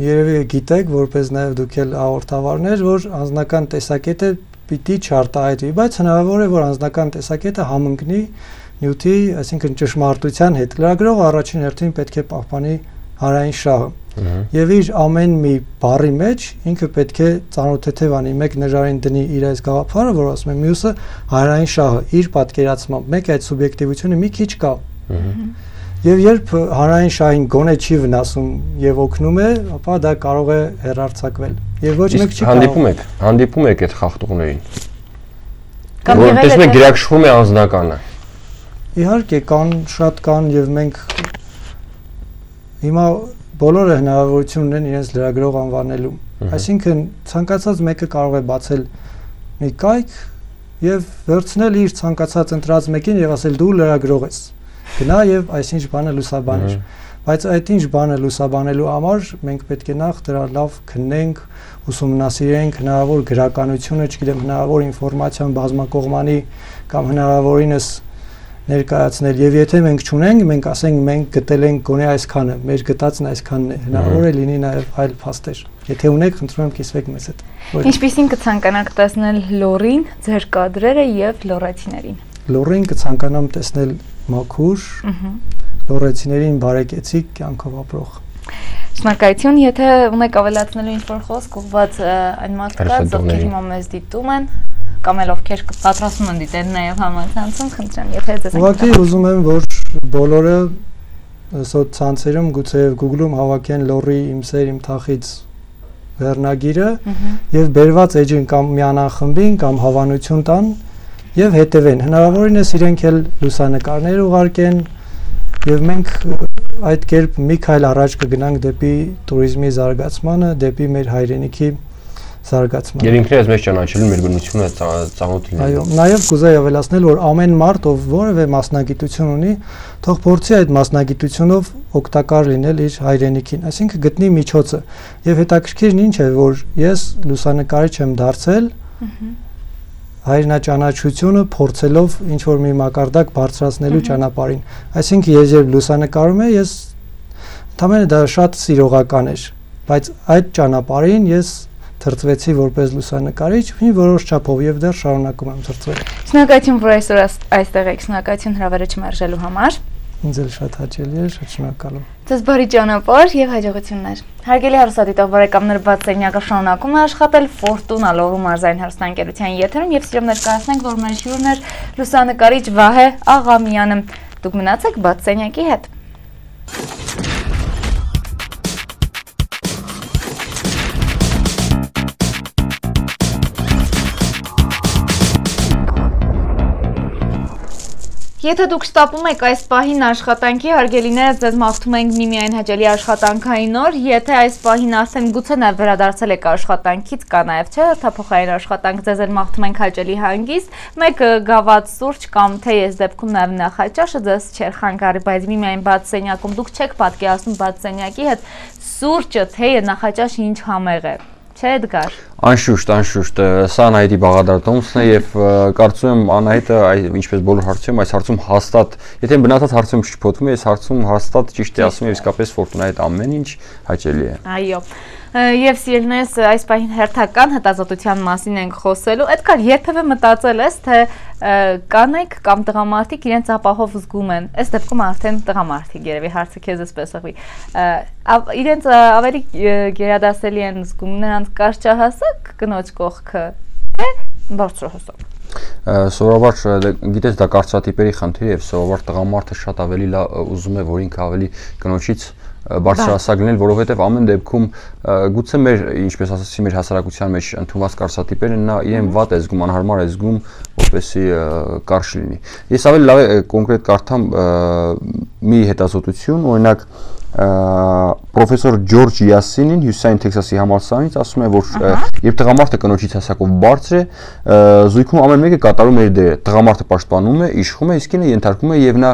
երևի գիտեք, որպես նաև դուք էլ հաղորդավարներ, որ անձնական տեսակետը պիտի չարտահայտվի, բայց հնարավոր է, որ անձնական տեսակետը համընկնի նյութի, այսինքն ճշմարտության հետ։ Լրագրողը առաջին հերթին պետք է պահպանի հանրային շահը։ Եվ իր ամեն մի բառի մեջ ինքը պետք է ծանոթեթև անի, մեկ նժարին դնի իր այս գաղափարը, որ ասում է մյուսը հանրային շահը, իր պատկերացմամբ, մեկ այդ սուբյեկտիվությունը մի քիչ կա։ Եվ երբ հանրային շահին գոնե չի վնասում եւ օգնում է, ապա դա կարող է հեռարձակվել։ Եվ ոչ մեկ չի կարող։ Հանդիպում եք այդ խախտողներին։ Որ տեսնում եք գերակշռում է անձնականը։ Իհարկե կան, շատ կան եւ մենք հիմա բոլորը հնարավորություն ունեն իրենց լրագրող անվանելու։ Այսինքն ցանկացած մեկը կարող է բացել մի կայք եւ վերցնել իր ցանկացած ընտրած մեկին եւ ասել դու լրագրող ես։ Գնա եւ այսինչ բանը լուսաբանիր, բայց այդ ինչ բանը լուսաբանելու համար մենք պետք է նախ դրա լավ քննենք, ուսումնասիրենք հնարավոր գրականությունը, չգիտեմ, հնարավոր ինֆորմացիան բազմակողմանի կամ հնարավորինս ներկայացնել եւ եթե մենք չունենք, մենք ասենք մենք գտել ենք գոնե այսքանը, մեր գտածն այսքանն է, հնարավոր է լինի նաեւ այլ փաստեր։ Եթե ունեք, խնդրում եմ կիսվեք մեզ հետ։ Ինչպիսին կցանկանաք տեսնել լորին, ձեր կադրերը եւ լորեցիներին։ Լորին կցանկանամ տեսնել մաքուր, լորեցիներին բարեկեցիկ կյանքով ապրող։ Շնորհակալություն, եթե ունեք ավելացնելու ինչ-որ խոսք ուղղված այն մարդկանց, ովքեր հիմա մեզ դիտում են, կամ էլ ովքեր պատրաստվում են դիտել նաև համացանցում, խնդրեմ, եթե ձեզ ուղղակի ուզում եմ, որ բոլորը սոցցանցերում գուցե Google-ում հավաքեն լորի իմ սեր իմ թախից վերնագիրը եւ բերված էջին կամ միանախմբին կամ հավանություն տան եւ հետեւեն։ Հնարավորինս իրենք էլ լուսանկարներ ուղարկեն եւ մենք այդ կերպ մի քայլ առաջ կգնանք դեպի туриզմի զարգացմանը, դեպի մեր հայրենիքի զարգացմանը։ Եվ ինքներս մեզ ճանաչելուն մեր բնությունը ծանոթ լինել։ Այո, նաեւ կուզեի ավելացնել, որ ամեն մարդ, ով որևէ մասնագիտություն ունի, թող փորձի այդ մասնագիտությունով օգտակար լինել իր հայրենիքին, այսինքն գտնի միջոցը։ Եվ հետաքրքիրն ինչ է, որ ես լուսանկարիչ եմ դարձել հայրենաճանաչությունը փորձելով ինչ որ մի մակարդակ բարձրացնելու ճանապարհին։ Այսինքն ես երբ լուսանկարում եմ, ես ընդհանրապես դա շատ սիրողական էր, բայց այդ ճանապարհին ես թրծվեցի որպես լուսանկարիչ մի որոշ չափով եւ դեռ շարունակում եմ թրծվել։ Շնորհակալություն, որ այսօր այստեղ եք, շնորհակալություն հրավերը չմերժելու համար։ Ինձ էլ շատ հաճելի էր, շատ շնորհակալ եմ։ Ձեզ բարի ճանապարհ եւ հաջողություններ։ Հարգելի հեռուստադիտող բարեկամներ, բաց սենյակը շարունակում է աշխատել Ֆորտունա Լոռու մարզային հեռուստաընկերության եթերում եւ սիրում ներկայացնենք, որ մեր հյուրն էր լուսանկարիչ Վահե Աղամյանը։ Դուք մնացեք բաց սենյակի հետ։ Եթե դուք շտապում եք այս պահին աշխատանքի, հարգելիներս, ձեզ մաղթում ենք միմիայն հաճելի աշխատանքային օր, եթե այս պահին արդեն գուցե նաև վերադարձել եք աշխատանքից, կա նաև չէ, հերթափոխային աշխատանք, ձեզ էլ մաղթում ենք հաճելի հանգիստ, մեկ գաված սուրճ կամ թե ես դեպքում նաև նախաճաշը ձեզ չէր խանգարի, բայց միմիայն բաց սենյակում դուք չեք պատկերացնում բաց սենյակի հետ սուրճը, թեյը, նախաճաշը ինչ համեղ է։ Չէ, Էդգար։ Անշուշտ, սա Անահիտի Բաղադար Տոմսն է եւ կարծում եմ Անահիտը ինչպես բոլոր հարցերում այս հարցում հաստատ, եթե բնածած հարցում չփոթվում է, այս հարցում հաստատ ճիշտ է ասում եւ իսկապես Ֆորտունայի հետ ամեն ինչ հաճելի է։ Այո։ Եվ սիրելիներս, այս պահին հերթական հետազոտության մասին ենք խոսելու։ Էդգար, երբևէ մտածել ես, թե կանայք կամ տղամարդիկ իրենց ապահով զգում են։ Այս դեպքում արդեն տղամարդիկ երևի հարցը քեզ էսպես եղվի։ Իրենց ավելի գերադասելի են զգում նրանց կարճահասակ կնոջ կողքը, թե բարձրահասակ։ Սովորաբար գիտես դա կարծրատիպերի խնդիր է եւ սովորաբար տղամարդը շատ ավելի ուզում է, որ ինքը ավելի կնոջից բարձրահասակ լինել, որովհետև ամեն դեպքում գուցե մեր, ինչպես ասացի, մեր հասարակության մեջ ընդունված կարծրատիպերը նա իրեն վատ է զգում, անհարմար է զգում, որպեսզի կարճ լինի։ Ես ավելի լավ է կոնկրետ կարդամ մի հետազոտություն, օրինակ պրոֆեսոր Ջորջ Յասինին Հյուսիսային Տեքսասի համալսարանից ասում է, որ երբ տղամարդը կնոջից հասակով բարձր է, զույգում ամեն մեկը կատարում է իր դերը։ Տղամարդը պաշտպանում է, իշխում է, իսկ ինքը ենթարկվում է եւ նա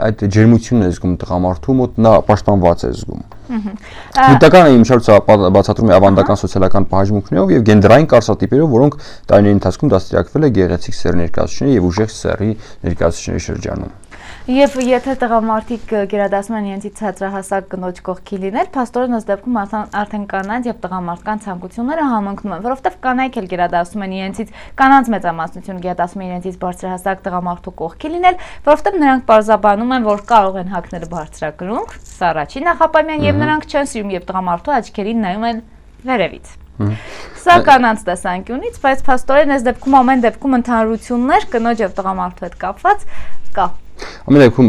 այդ ջերմությունն է զգում տղամարդու մոտ, նա պաշտպանված է զգում։ Գիտականը իմիջիայլոց բացատրում է ավանդական սոցիալական պահանջմունքներով եւ գենդերային կարծրատիպերով, որոնք տարիների ընթացքում դաստիարակվել է գեղեցիկ սեռի ներկայացուցիչների եւ ուժեղ սեռի ներկայացուցիչների շրջանում։ Եվ եթե տղամարդիկ գերադասում են իրենցից ցածրահասակ կնոջ կողքի լինել, փաստորեն ըստ դեպքում արդեն կանանց եւ տղամարդկան ցանկությունները համընկնում են, որովհետեւ կանայք էլ գերադասում են իրենցից, կանանց մեծամասնությունը գերադասում է իրենցից բարձրահասակ տղամարդու կողքի լինել, որովհետեւ նրանք պարզաբանում են, որ կարող են հագնել բարձրակրունկ, սա առաջին նախապայման եւ նրանք չեն սիրում եւ տղամարդու աչքերին նայում են վերևից։ Սա կանանց տեսանկյունից, բայց փաստորեն այս դեպքում ամեն դեպքում ընդհանրություններ կնոջ եւ տղամարդու հետ կապված կա։ Ամեն դեպքում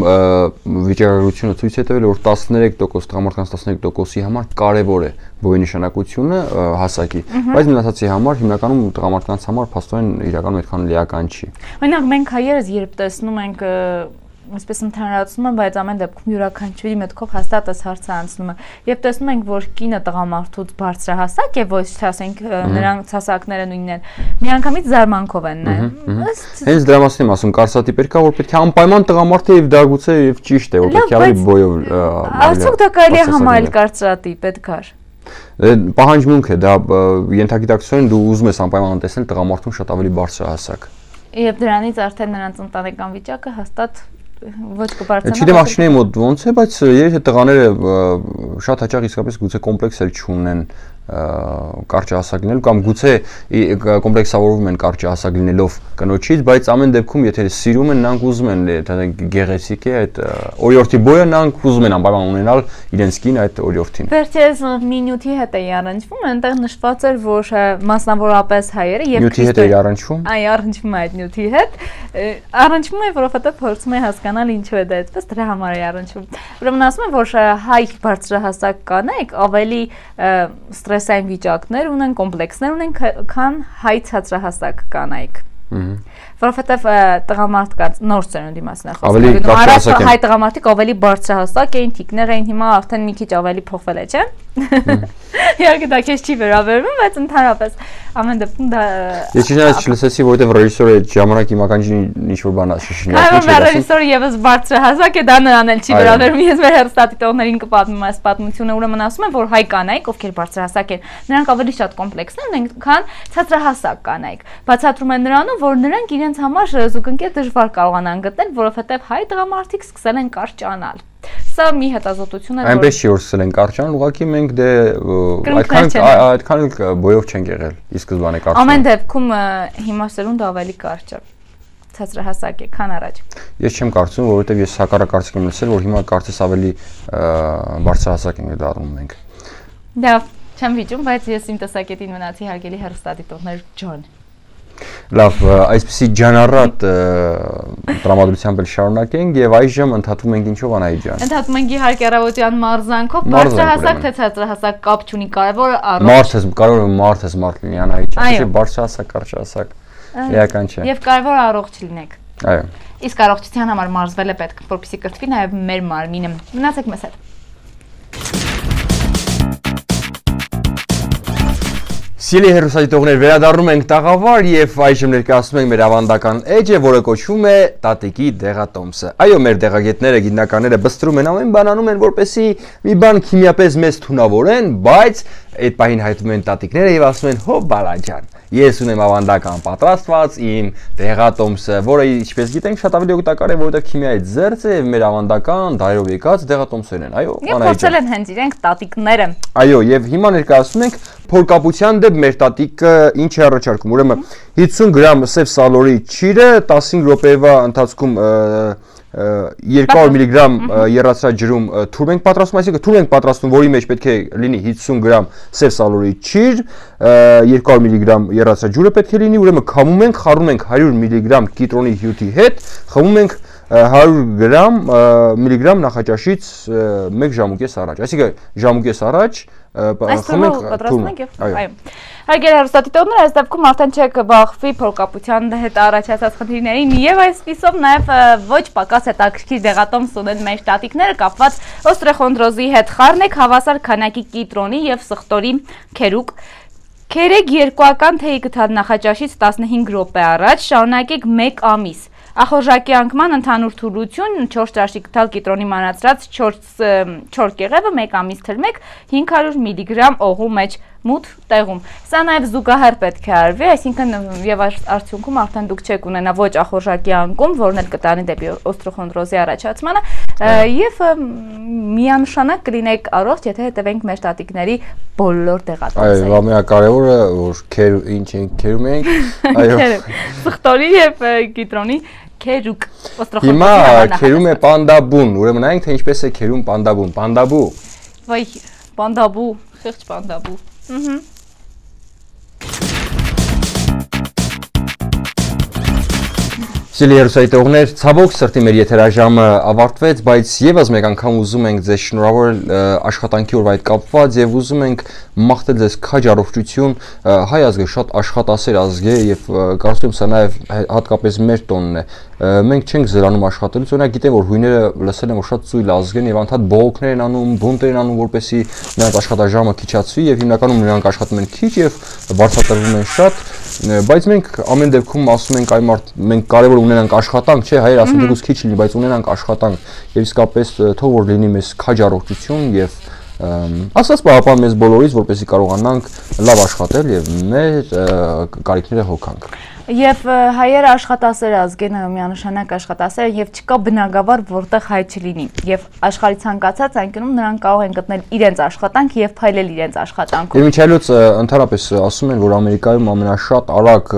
վիճակագրությունը ցույց է տվել, որ 13% տղամարդկանց 13%-ի համար կարևոր է բոյի նշանակությունը հասակի, բայց մնացածի համար հիմնականում տղամարդկանց համար փաստորեն իրականում այդքան լիական չի։ Օրինակ մենք հայերս երբ տեսնում ենք այսպես ընդհանրացնում եմ, բայց ամեն դեպքում յուրաքանչյուրի մտքով հաստատ այս հարցը անցնում է։ Երբ տեսնում ենք, որ կինը տղամարդուց բարձրահասակ է, ոչ թե ասենք նրանց հասակները նույնն են, միանգամից զարմանքով են նայում։ Հենց դրա մասին եմ ասում, կարծրատիպեր կա, որ պետք է անպայման տղամարդ է եւ դա գուցե եւ ճիշտ է, որ պետք է ավելի բոյով։ Արդյոք դա կարելի է համարել կարծրատիպ, Էդգար։ Պահանջմունք է, դա ենթագիտակցորեն դու ուզում ես անպայման տեսնել տղամարդուն շատ ավելի բարձրահասակ։ Եվ դրանից արդեն նրանց ընտանեկան վիճակը հաստատ ոչ կբարձրանա։ Չգիտեմ աղջիկների մոտ ոնց է, բայց եթե տղաները շատ հաճախ իսկապես գուցե կոմպլեքս էլ չունեն կարճահասակ լինելու կամ գուցե կոմպլեքսավորվում են կարճահասակ լինելով կնոջից, բայց ամեն դեպքում եթե սիրում են, նրանք ուզում են գեղեցիկ է այդ օրիորդի բոյը, նրանք ուզում են անպայման ունենալ իրենց կին այդ օրիորդին։ Վերջերս մի նյութի հետ էի առնչվում, այնտեղ նշված էր, որ մասնավորապես հայերը եւ նյութի հետ էի առնչվում։ Այ առնչվում է այդ նյութի հետ։ Առնչվում է, որովհետեւ փորձում է հասկանալ ինչու է դա այդպես, դրա համար է առնչվում։ Ուրեմն ասում են, որ հայ բարձրահասակ կանայք ավելի ստրեսային վիճակներ ունեն, կոմպլեքսներ ունեն, քան հայ ցածրահասակ կանայք։ Որովհետև տղամարդկանց նոր ծերունդի մասին է խոսքը։ Առաջ հայ տղամարդիկ ավելի բարձրահասակ էին, թիկներ էին, հիմա արդեն մի քիչ ավելի փոխվել է, չէ՞։ Իհարկե դա քեզ չի վերաբերվում, բայց ընդհանրապես ամեն դեպքում դա Ես ճիշտ չլսեցի, որովհետև ռեժիսորը ժամանակ իմ ականջին ինչ-որ բան ասի։ Այո, ռեժիսորը եւս բարձրահասակ է, դա նրան էլ չի վերաբերվում։ Ես մեր հեռուստադիտողներին կպատմեմ այս պատմությունը, ուրեմն ասում եմ, որ հայ կանայք, ովքեր բարձրահասակ են, նրանք ավելի շատ կոմպլեքսներ ունեն, քան ցածրահասակ կանայք։ Բացատրում են նրանով, որ նրանք իրենց համար զուգընկեր դժվար կարողանան գտնել, որովհետև հայ տղամարդիկ սկսել են կարճանալ։ Սա մի հետազոտություն է, որ այնպես չի որ սկսել են կարճանալ, ուղղակի մենք դե այդքան բոյով չենք եղել, ի սկզբանե կարճանում։ Ամեն դեպքում հիմա սերունդը ավելի կարճ է, ցածրահասակ է, քան առաջ։ Ես չեմ կարծում, որովհետև ես հակառակ կարծիք եմ լսել, որ հիմա կարծես ավելի բարձրահասակ ենք դառնում մենք։ Լավ, չեմ վիճում, բայց ես իմ տեսակետին մնացի հարգելի հեռուստադիտողներ ջան։ Լավ, այսպեսի ջանառատ տրամադրությամբ էլ շարունակենք եւ այժմ ընդհատում ենք ինչով Անահիտ ջան։ Ընդհատում ենք իհարկե առավոտյան մարզանքով, բարձրահասակ թե ցածրահասակ կապ չունի, կարևորը մարդ ես մարդ լինի Անահիտ ջան, չէ՞ բարձրահասակ, կարճահասակ։ Էական չէ։ Եվ կարևորը առողջ լինեք։ Այո։ Իսկ առողջության համար մարզվել է պետք, որպեսզի կրթվի նաեւ մեր մարմինը։ Մնացեք մեզ հետ։ Սիրելի հեռուստադիտողներ, վերադառնում ենք տաղավար եւ այժմ ներկայացնում ենք մեր ավանդական էջը, որը կոչվում է Տատիկի դեղատոմսը։ Այո, մեր դեղագետները, գիտնականները բստրում են ամեն բան անում են, որպեսզի մի բան քիմիապես մեզ թունավորեն, բայց այդ պահին հայտնվում են տատիկները եւ ասում են՝ «Հո բալաջան, ես ունեմ ավանդական պատրաստված իմ դեղատոմսը, որը ինչպես գիտենք շատ ավելի օգտակար է, որովհետեւ քիմիայի ձեռք է եւ մեր ավանդական դայրով եկած դեղատոմսերն են»։ Այո, Անահիտ ջան։ Եվ փորձել են հենց իրենք տատիկները։ Այո, եւ հիմա ներկայացնում ենք փորկապության դեպ մեր տատիկը ինչ է առաջարկում։ Ուրեմն 50 գրամ սև սալորի ճիրը 15 րոպեվա ընթացքում 200 միլիգրամ եռացրած ջրում թուրմ ենք պատրաստում, այսինքն թուրմ ենք պատրաստում, որի մեջ պետք է լինի 50 գրամ սև սալորի ճիր, 200 միլիգրամ եռացրած ջուրը պետք է լինի, ուրեմն քամում ենք, խառնում ենք 100 միլիգրամ կիտրոնի հյութի հետ, խմում ենք 100 միլիգրամ նախաճաշից 1 ժամուկես առաջ, այսինքն ժամուկես առաջ խմենք պատրաստում ենք եւ այո։ Հարգելի հեռուստադիտողներ, այս դեպքում արդեն չեք բախվի փորկապության հետ առաջացած խնդիրներին եւ այսպիսով նաեւ ոչ պակաս հետաքրքիր դեղատոմս ունեն մեր տատիկները կապված օստրոխոնդրոզի հետ։ Խառնեք հավասար քանակի կիտրոնի եւ սխտորի քերուկ։ Քերեք երկուական թեյի գթած նախաճաշից 15 րոպե առաջ, շարունակեք 1 ամիս։ Ախորժակի անկման ընդհանուր թուլություն 4 ճաշի գթալ կիտրոնի մանացրած 4 կեղևը 1 ամիս թրմեք 500 միլիգրամ օղու մեջ մութ տեղում։ Սա նաև զուգահեռ պետք է արվի, այսինքն եւ արդյունքում արդեն դուք չեք ունենա ոչ ախորժակի անկում, որն էլ կտանի դեպի օստրոխոնդրոզի առաջացմանը, եւ միանշանակ կլինեք առողջ, եթե հետևենք մեր տատիկների բոլոր դեղատոմսերին։ Այո, ամենակարևորը որ ինչ ենք քերում ենք, այո, սխտորի եւ կիտրոնի քերուկ Հիմա քերում է պանդաբուն, ուրեմն նայենք թե ինչպես է քերում պանդաբուն, պանդաբու։ Վայ, պանդաբու, խեղճ պանդաբու։ Սիրելի հեռուստադիտողներ, ցավոք սրտի մեր եթերաժամը ավարտվեց, բայց եւս մեկ անգամ ուզում ենք ձեզ շնորհավորել աշխատանքի օրվա հետ կապված եւ ուզում ենք մաղթել ձեզ քաջ առողջություն, հայ ազգը շատ աշխատասեր ազգ է եւ կարծում եմ սա նաեւ հատկապես մեր տոնն է։ Մենք չենք զրանում աշխատելուց, օրինակ գիտեմ որ հույները լսել են որ շատ ծույլ ազգ են եւ անդադ բողոքներ են անում, բունտեր են անում, որպեսզի նրանց աշխատաժամը քիչացվի եւ հիմնականում նրանք աշխատում են քիչ եւ բարձրատրվում են շատ, բայց մենք ամեն դեպքում ասում ենք այ մարդ մենք կարևոր ունենանք աշխատանք, չէ, հայեր ասում դուք քիչ լինի, բայց ունենանք աշխատանք եւ իսկապես թող որ լինի մեզ քաջ առողջություն եւ Աստված պահապան մեզ բոլորից, որպեսզի կարողանանք լավ աշխատել եւ մեր կարիքները հոգանք։ Եվ հայերը աշխատասեր ազգ են, միանշանակ աշխատասեր եւ չկա բնակավար, որտեղ հայ չլինի։ Եվ աշխարհի ցանկացած անկյունում նրանք կարող են գտնել իրենց աշխատանք եւ փայլել իրենց աշխատանքում։ Եվ միջայլոց ընդհանրապես ասում են, որ Ամերիկայում ամենաշատ արագ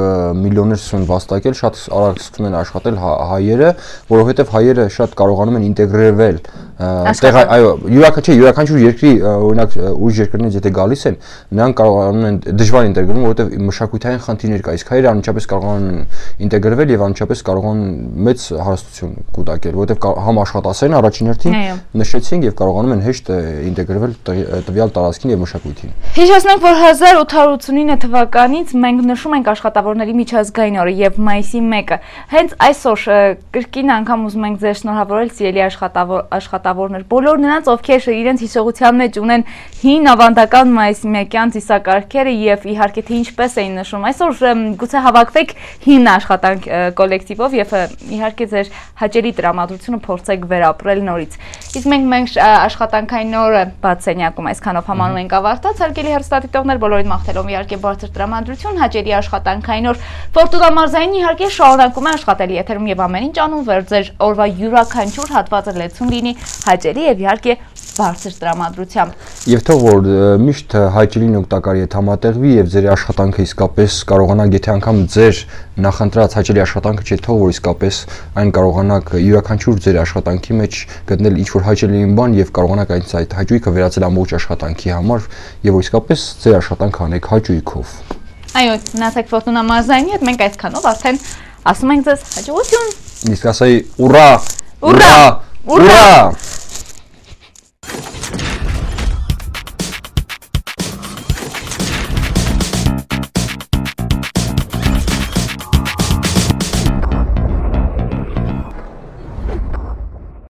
միլիոներ սկսում վաստակել, շատ արագ սկսում են աշխատել հայերը, որովհետեւ հայերը շատ կարողանում են ինտեգրվել այո, յուրաքանչյուր երկրի, օրինակ, ուրիշ երկրներից եթե գալիս են, նրանք կարողանում են դժվար ինտեգրվում, որովհետև մշակութային խնդիրներ կա, իսկ հայերը անմիջապես կարողանում են ինտեգրվել եւ անմիջապես կարողանում մեծ հարստություն կուտակել, որովհետև համ աշխատասեր են առաջին հերթին նշեցինք եւ կարողանում են հեշտ ինտեգրվել տվյալ տարածքին եւ մշակույթին։ Հիշեցնենք, որ 1889 թվականից մենք նշում ենք աշխատավորների միջազգային օրը եւ մայիսի 1-ը։ Հենց այսօր կրկին անգամ ուզում ենք ձեզ շնորհավորել սիրելի աշխատավորներ, բոլոր նրանց, ովքեր իրենց հիշողության մեջ ունեն հին ավանդական մայիսի 1-յան ծիսակարգերը եւ իհարկե թե ինչպես էին նշում։ Այսօր գուցե հավաքվեք հին աշխատանք կոլեկտիվով եւ իհարկե ձեր հաճելի տրամադրությունը փորձեք վերապրել նորից։ Իսկ մենք աշխատանքային օրը բաց սենյակում այսքանով համարում ենք ավարտած, հարգելի հեռուստադիտողներ, բոլորին մաղթելով իհարկե բարձր տրամադրություն, հաճելի աշխատանքային օր։ Ֆորտունա մարզային իհարկե շարունակում է աշխատել եթերում եւ ամեն ինչ անում վեր ձեր օրվա յուրաքանչյուր հատվածը լեցուն լինի հաճելի եւ իհարկե բարձր տրամադրությամբ։ Եվ թող որ միշտ հաճելին օգտակար եթե համատեղվի եւ ձեր աշխատանքը իսկապես կարողանաք, եթե անգամ ձեր նախընտրած հաճելի աշխատանքը չէ, թող որ իսկապես այն կարողանաք յուրաքանչյուր ձեր աշխատանքի մեջ գտնել ինչ-որ հաճելի բան եւ կարողանաք այդ հաճույքը վերածել ամբողջ աշխատանքի համար եւ որ իսկապես ձեր աշխատանքը անեք հաճույքով։ Այո, գնացեք Ֆորտունա մարզայինի հետ, մենք այսքանով արդեն ասում ենք ձեզ հաջողություն։ Իսկ ասայի ուրա, ուրա, ուրա։